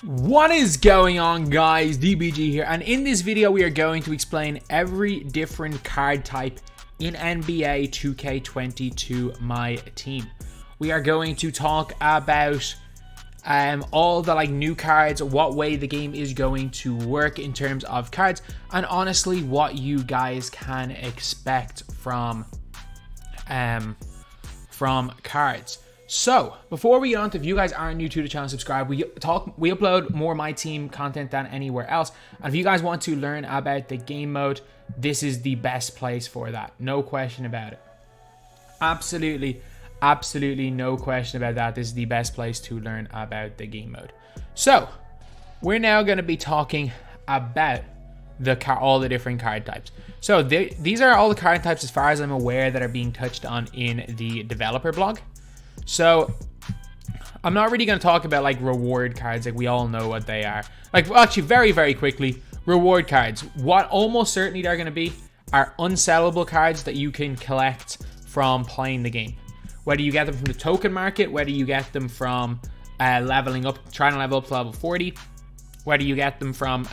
What is going on, guys? DBG here, and in this video we are going to explain every different card type in NBA 2K22 MyTEAM. We are going to talk about all the new cards, what way the game is going to work in terms of cards, and honestly what you guys can expect from cards. So, before we get on to, if you guys aren't new to the channel, subscribe. We upload more MyTEAM content than anywhere else. And if you guys want to learn about the game mode, this is the best place for that. No question about it. Absolutely no question about that. This is the best place to learn about the game mode. So, we're now going to be talking about all the different card types. So, these are all the card types, as far as I'm aware, that are being touched on in the developer blog. So, I'm not really going to talk about reward cards, we all know what they are. Actually, very quickly, reward cards, what almost certainly they're going to be are unsellable cards that you can collect from playing the game. Whether you get them from the token market, whether you get them from leveling up, trying to level up to level 40, whether you get them from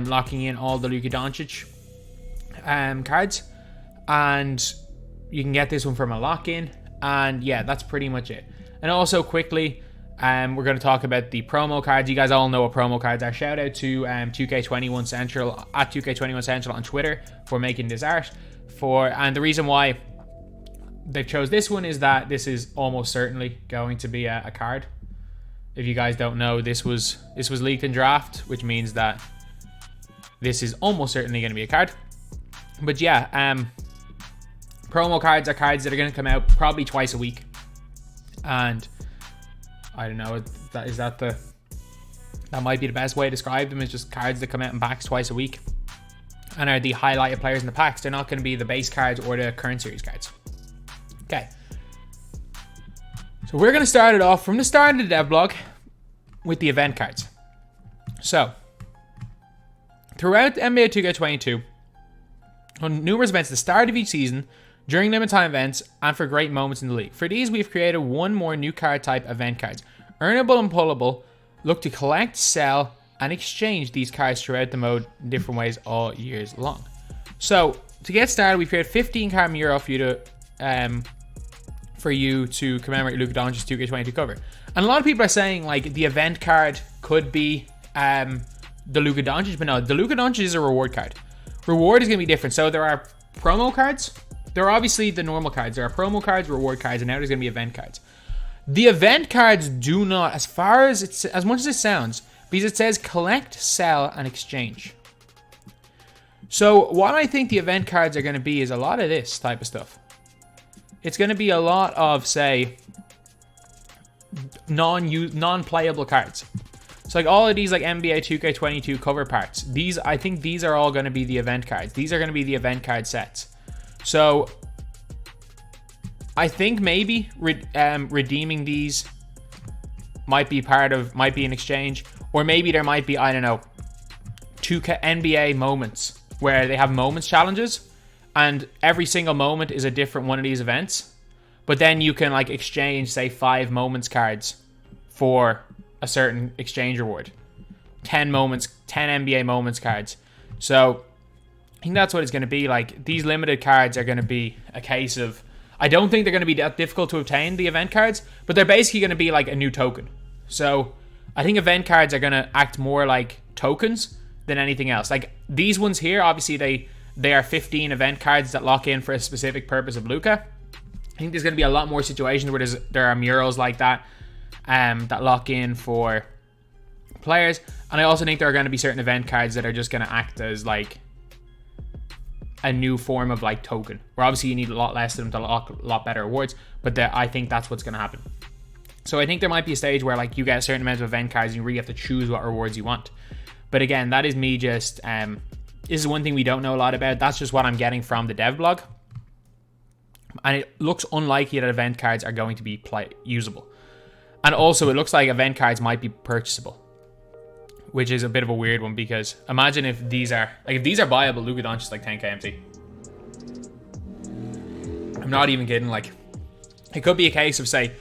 locking in all the Luka Doncic cards, and you can get this one from a lock-in. And yeah, that's pretty much it. And also quickly, we're going to talk about the promo cards. You guys all know what promo cards are. Shout out to 2K21 Central at 2K21 Central on Twitter for making this art. And the reason why they chose this one is that this is almost certainly going to be a card. If you guys don't know, this was leaked in draft, which means that this is almost certainly going to be a card. But yeah, promo cards are cards that are going to come out probably twice a week. And I don't know, that might be the best way to describe them, is just cards that come out in packs twice a week and are the highlighted players in the packs. They're not going to be the base cards or the current series cards. Okay. So we're going to start it off from the start of the dev blog with the event cards. So, throughout NBA 2K22, on numerous events at the start of each season, during limited time events, and for great moments in the league. For these, we've created one more new card type, event cards. Earnable and pullable, look to collect, sell, and exchange these cards throughout the mode in different ways all years long. So, to get started, we've created 15 card mural for you to commemorate Luka Doncic's 2K22 cover. And a lot of people are saying the event card could be the Luka Doncic, but no, the Luka Doncic is a reward card. Reward is going to be different. So there are promo cards. There are obviously the normal cards. There are promo cards, reward cards, and now there's going to be event cards. The event cards do not, as much as it sounds, because it says collect, sell, and exchange. So what I think the event cards are going to be is a lot of this type of stuff. It's going to be a lot of, say, non-playable cards. So all of these NBA 2K22 cover parts, I think these are all going to be the event cards. These are going to be the event card sets. So, I think maybe redeeming these might be an exchange, or maybe there might be, I don't know, 2K NBA moments where they have moments challenges, and every single moment is a different one of these events. But then you can exchange, say, 5 moments cards for a certain exchange reward. 10 NBA moments cards. So, I think that's what it's going to be. These limited cards are going to be a case of, I don't think they're going to be that difficult to obtain, the event cards, but they're basically going to be a new token. So I think event cards are going to act more like tokens than anything else. These ones here, obviously they are 15 event cards that lock in for a specific purpose of Luka. I think there's going to be a lot more situations where there are murals like that that lock in for players. And I also think there are going to be certain event cards that are just going to act as a new form of token, where obviously you need a lot less of them to lock a lot better rewards, but I think that's what's going to happen. So I think there might be a stage where you get a certain amount of event cards and you really have to choose what rewards you want. But again, that is me just this is one thing we don't know a lot about. That's just what I'm getting from the dev blog, and it looks unlikely that event cards are going to be usable. And also it looks like event cards might be purchasable, which is a bit of a weird one, because imagine if these are buyable. Luka Doncic is 10k MT. I'm not even kidding. It could be a case of, say,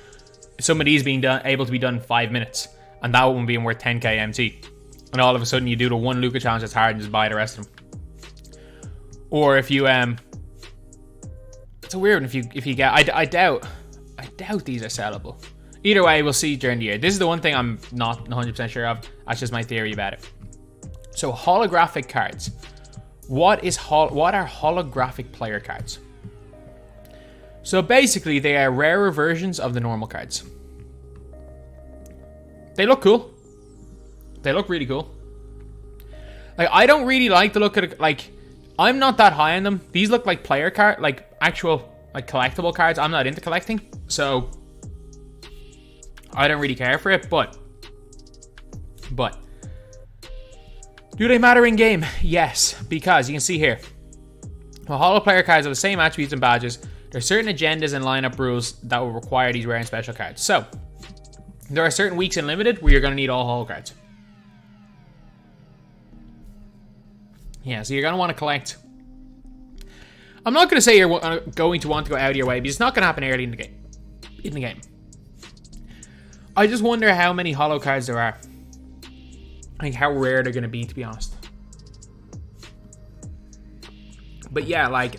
some of these being able to be done in 5 minutes, and that one being worth 10k MT. And all of a sudden you do the one Luka challenge that's hard and just buy the rest of them. Or if you it's a weird one if you get I doubt these are sellable. Either way, we'll see during the year. This is the one thing I'm not 100% sure of. That's just my theory about it. So holographic cards. What are holographic player cards? So basically they are rarer versions of the normal cards. They look cool. They look really cool. Like, I don't really like the look of it. Like, I'm not that high on them. These look like player card, like actual like collectible cards. I'm not into collecting, so I don't really care for it. But do they matter in game? Yes, because you can see here, well, holo player cards have the same attributes and badges. There are certain agendas and lineup rules that will require these rare and special cards. So there are certain weeks in limited where you're going to need all holo cards. Yeah, so you're going to want to collect. I'm not going to say you're going to want to go out of your way, but it's not going to happen early in the game. I just wonder how many holo cards there are. Like, how rare they're going to be, to be honest. But yeah, like,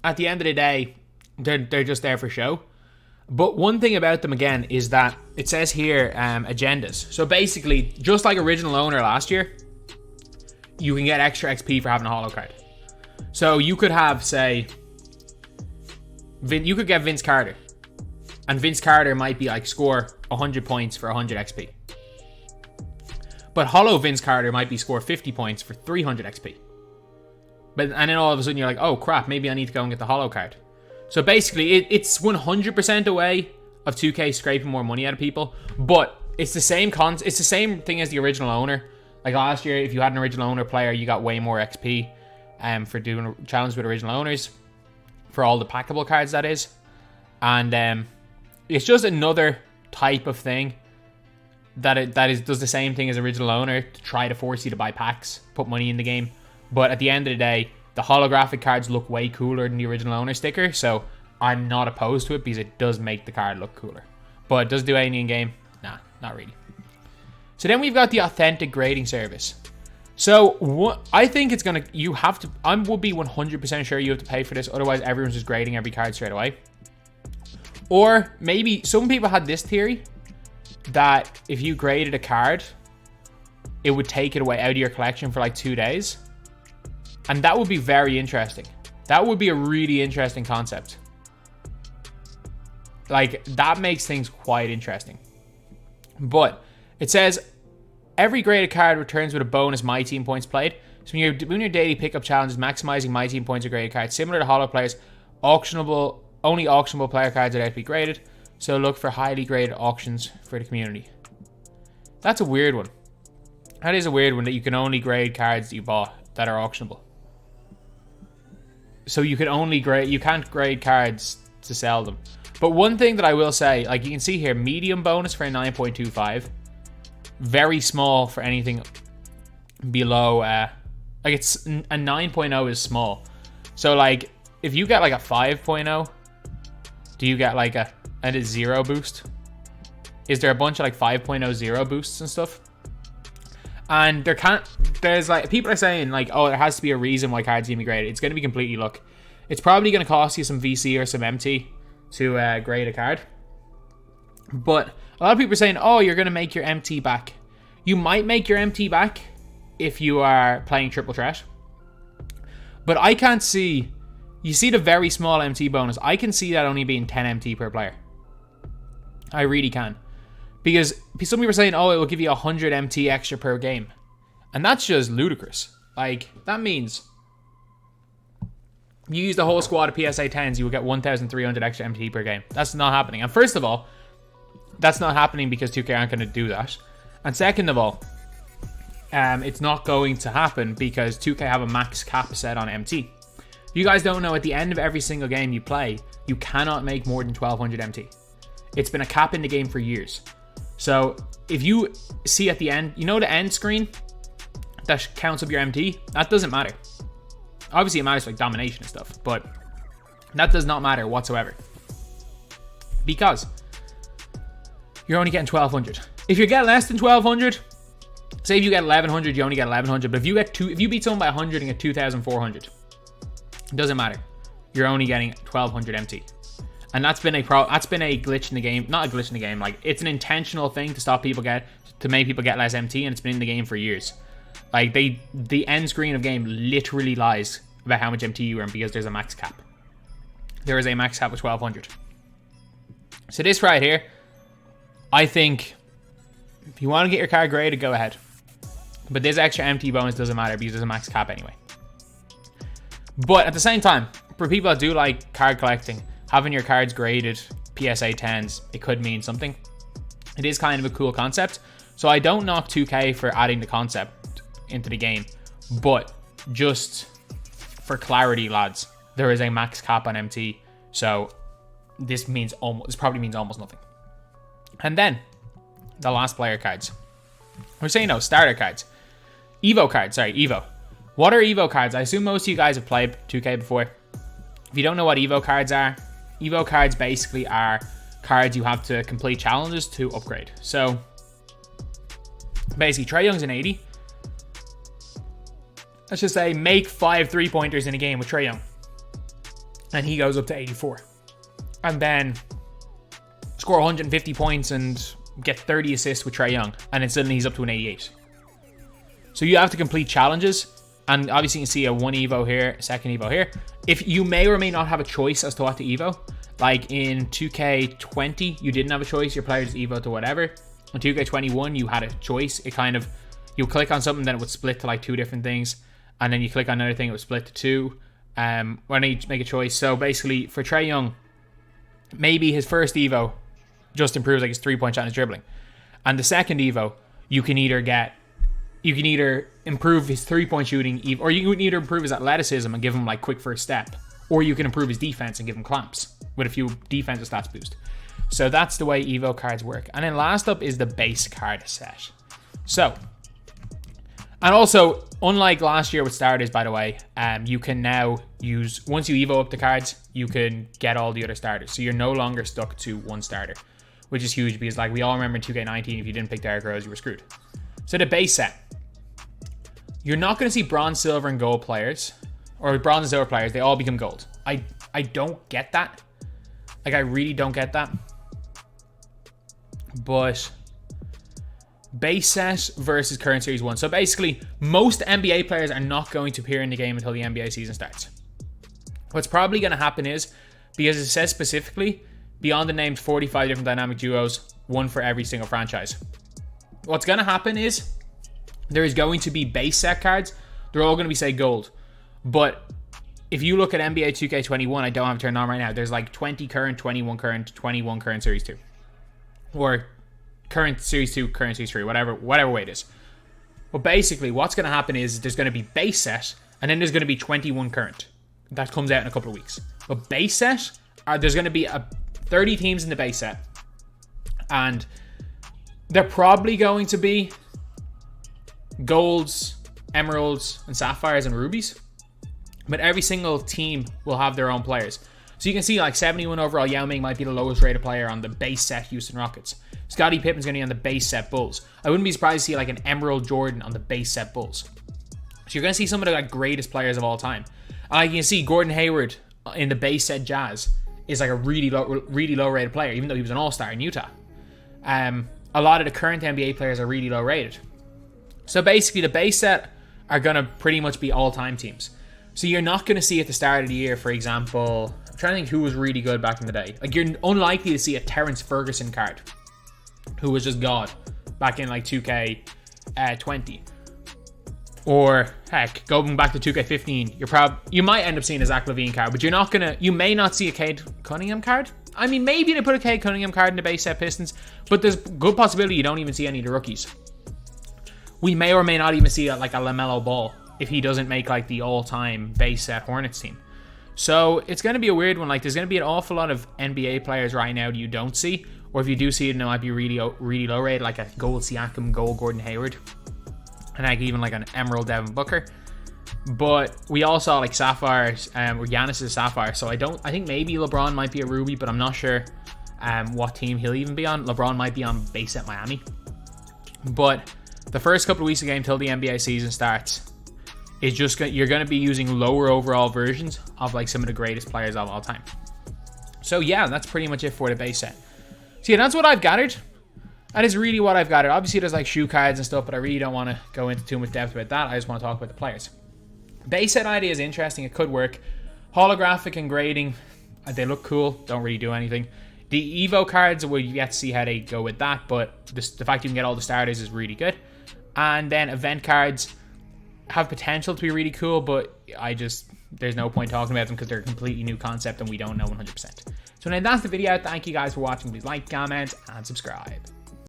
at the end of the day, they're just there for show. But one thing about them, again, is that it says here, agendas. So basically, just like original owner last year, you can get extra XP for having a holo card. So you could have, say, you could get Vince Carter. And Vince Carter might be like, score 100 points for 100 XP. But holo Vince Carter might be score 50 points for 300 XP. And then all of a sudden you're like, oh crap, maybe I need to go and get the holo card. So basically, it's 100% a way of 2K scraping more money out of people. But it's the same it's the same thing as the original owner. Like last year, if you had an original owner player, you got way more XP for doing challenges with original owners. For all the packable cards, that is. And it's just another type of thing that does the same thing as original owner to try to force you to buy packs, put money in the game. But at the end of the day, the holographic cards look way cooler than the original owner sticker, so I'm not opposed to it because it does make the card look cooler. But does it do anything in game? Nah, not really. So then we've got the authentic grading service. So I think it's gonna, I would be 100% sure you have to pay for this, otherwise everyone's just grading every card straight away. Or maybe some people had this theory that if you graded a card, it would take it away out of your collection for like 2 days. And that would be very interesting. That would be a really interesting concept. Like, that makes things quite interesting. But it says every graded card returns with a bonus MyTEAM points played. So when you're doing your daily pickup challenges, maximizing MyTEAM points or graded cards, similar to holo players, only auctionable player cards are there to be graded. So look for highly graded auctions for the community. That's a weird one. That is a weird one, that you can only grade cards that you bought that are auctionable. So you can only grade, you can't grade cards to sell them. But one thing that I will say, like you can see here, medium bonus for a 9.25. Very small for anything below, like it's a 9.0 is small. So like, if you get like a 5.0, do you get like a 0 boost? Is there a bunch of like 5.0 0 boosts and stuff? And there's like, people are saying like, oh, there has to be a reason why cards can be graded. It's going to be completely luck. It's probably going to cost you some VC or some MT to grade a card. But a lot of people are saying, oh, you're going to make your MT back. You might make your MT back if you are playing triple threat. But I can't see, you see the very small MT bonus. I can see that only being 10 MT per player. I really can. Because some people are saying, oh, it will give you 100 MT extra per game. And that's just ludicrous. Like, that means you use the whole squad of PSA 10s, you will get 1,300 extra MT per game. That's not happening. And first of all, that's not happening because 2K aren't going to do that. And second of all, it's not going to happen because 2K have a max cap set on MT. If you guys don't know, at the end of every single game you play, you cannot make more than 1,200 MT. It's been a cap in the game for years. So if you see at the end, you know the end screen that counts up your MT? That doesn't matter. Obviously it matters for like domination and stuff, but that does not matter whatsoever. Because you're only getting 1,200. If you get less than 1200, say if you get 1100, you only get 1100. But if you beat someone by 100 and get 2400, it doesn't matter. You're only getting 1200 MT. And that's been a glitch in the game. Not a glitch in the game. Like, it's an intentional thing to make people get less MT, and it's been in the game for years. Like, the end screen of game literally lies about how much MT you earn because there's a max cap. There is a max cap of 1200. So this right here, I think if you want to get your card graded, go ahead. But this extra MT bonus doesn't matter because there's a max cap anyway. But at the same time, for people that do like card collecting, having your cards graded PSA 10s, it could mean something. It is kind of a cool concept. So I don't knock 2K for adding the concept into the game. But just for clarity, lads, there is a max cap on MT. So this probably means almost nothing. And then the last player cards. We're saying no, starter cards. Evo cards, sorry, Evo. What are Evo cards? I assume most of you guys have played 2K before. If you don't know what Evo cards are, Evo cards basically are cards you have to complete challenges to upgrade. So basically, Trae Young's an 80. Let's just say make 5 3-pointers in a game with Trae Young, and he goes up to 84. And then score 150 points and get 30 assists with Trae Young, and then suddenly he's up to an 88. So you have to complete challenges, and obviously you can see a 1 Evo here, second Evo here. If you may or may not have a choice as to what to Evo, like in 2K20, you didn't have a choice. Your player just Evo to whatever. In 2K21, you had a choice. You click on something, then it would split to like 2 different things, and then you click on another thing, it would split to 2. When you make a choice. So basically, for Trae Young, maybe his first Evo just improves like his 3-point shot and his dribbling, and the second Evo, you can either improve his 3-point shooting, or you can either improve his athleticism and give him like quick first step, or you can improve his defense and give him clamps with a few defensive stats boost. So that's the way Evo cards work. And then last up is the base card set. So, and also, unlike last year with starters, by the way, you can now use, once you Evo up the cards, you can get all the other starters. So you're no longer stuck to one starter, which is huge because, like, we all remember in 2K19, if you didn't pick Derrick Rose, you were screwed. So the base set, you're not going to see bronze, silver, and gold players, or bronze and silver players. They all become gold. I don't get that. Like, I really don't get that. But base set versus current series 1. So basically, most NBA players are not going to appear in the game until the NBA season starts. What's probably going to happen is, because it says specifically, beyond the named 45 different dynamic duos, 1 for every single franchise. What's going to happen is, there is going to be base set cards. They're all going to be, say, gold. But if you look at NBA 2K21, I don't have it turned on right now. There's like 20 current, 21 current, 21 current Series 2. Or current Series 2, current Series 3, whatever way it is. But basically, what's going to happen is there's going to be base set, and then there's going to be 21 current. That comes out in a couple of weeks. But base set, there's going to be 30 teams in the base set. And they're probably going to be golds, emeralds, and sapphires and rubies. But every single team will have their own players. So you can see like 71 overall, Yao Ming might be the lowest rated player on the base set Houston Rockets. Scottie Pippen's going to be on the base set Bulls. I wouldn't be surprised to see like an Emerald Jordan on the base set Bulls. So you're going to see some of the like greatest players of all time. And you can see Gordon Hayward in the base set Jazz is like a really low rated player, even though he was an all-star in Utah. A lot of the current NBA players are really low rated. So basically the base set are going to pretty much be all-time teams. So you're not going to see at the start of the year, for example, I'm trying to think who was really good back in the day. Like, you're unlikely to see a Terrence Ferguson card, who was just God back in like 2K20. Or heck, going back to 2K15, you might end up seeing a Zach LaVine card, but you may not see a Cade Cunningham card. I mean, maybe they put a Cade Cunningham card in the base set Pistons, but there's good possibility you don't even see any of the rookies. We may or may not even see like a LaMelo Ball if he doesn't make like the all-time base set Hornets team. So it's going to be a weird one. Like, there's going to be an awful lot of NBA players right now that you don't see, or if you do see it, it might be really low rated, like a gold Siakam, gold Gordon Hayward, and like even like an Emerald Devin Booker. But we all saw like sapphires, or Giannis is a sapphire. So I think maybe LeBron might be a ruby, but I'm not sure what team he'll even be on. LeBron might be on base set Miami. But the first couple of weeks of game till the NBA season starts is just you're going to be using lower overall versions of like some of the greatest players of all time. So yeah, that's pretty much it for the base set. So yeah, that's what I've gathered. That is really what I've gathered. Obviously, there's like shoe cards and stuff, but I really don't want to go into too much depth about that. I just want to talk about the players. Base set idea is interesting. It could work. Holographic and grading, they look cool. Don't really do anything. The Evo cards, we'll yet to see how they go with that, but the fact you can get all the starters is really good. And then event cards have potential to be really cool, but there's no point talking about them because they're a completely new concept and we don't know 100%. So now that's the video. Thank you guys for watching. Please like, comment, and subscribe.